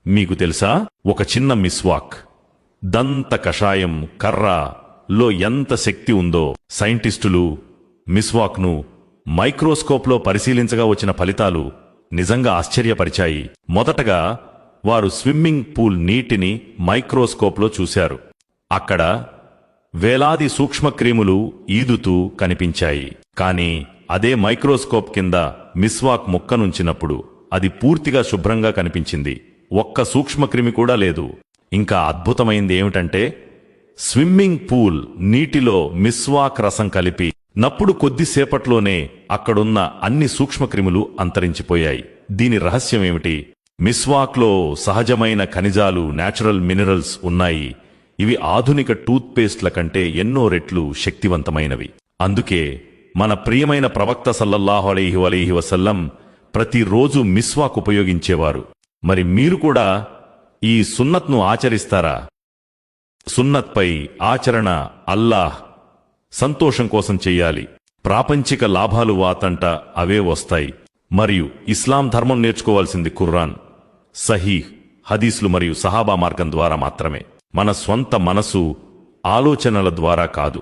మీకు తెలుసా, ఒక చిన్న మిస్వాక్, దంత కషాయం కర్రలో ఎంత శక్తి ఉందో సైంటిస్టులు మిస్వాక్ను మైక్రోస్కోప్లో పరిశీలించగా వచ్చిన ఫలితాలు నిజంగా ఆశ్చర్యపరిచాయి. మొదటగా వారు స్విమ్మింగ్ పూల్ నీటిని మైక్రోస్కోప్లో చూశారు. అక్కడ వేలాది సూక్ష్మక్రిములు ఈదుతూ కనిపించాయి. కాని అదే మైక్రోస్కోప్ కింద మిస్వాక్ ముక్కనుంచినప్పుడు అది పూర్తిగా శుభ్రంగా కనిపించింది. ఒక్క సూక్ష్మక్రిమి కూడా లేదు. ఇంకా అద్భుతమైంది ఏమిటంటే, స్విమ్మింగ్ పూల్ నీటిలో మిస్వాక్ రసం కలిపి నప్పుడు కొద్దిసేపట్లోనే అక్కడున్న అన్ని సూక్ష్మక్రిములు అంతరించిపోయాయి. దీని రహస్యమేమిటి? మిస్వాక్లో సహజమైన ఖనిజాలు, నేచురల్ మినరల్స్ ఉన్నాయి. ఇవి ఆధునిక టూత్పేస్ట్ల కంటే ఎన్నో రెట్లు శక్తివంతమైనవి. అందుకే మన ప్రియమైన ప్రవక్త సల్లల్లాహు అలైహి వసల్లం ప్రతిరోజు మిస్వాక్ ఉపయోగించేవారు. మరి మీరు కూడా ఈ సున్నత్ను ఆచరిస్తారా? సున్నత్పై ఆచరణ అల్లాహ్ సంతోషం కోసం చెయ్యాలి. ప్రాపంచిక లాభాలు వాతంట అవే వస్తాయి. మరియు ఇస్లాం ధర్మం నేర్చుకోవాల్సింది ఖురాన్, సహీహ్ హదీసులు మరియు సహాబా మార్గం ద్వారా మాత్రమే. మన స్వంత మనసు ఆలోచనల ద్వారా కాదు.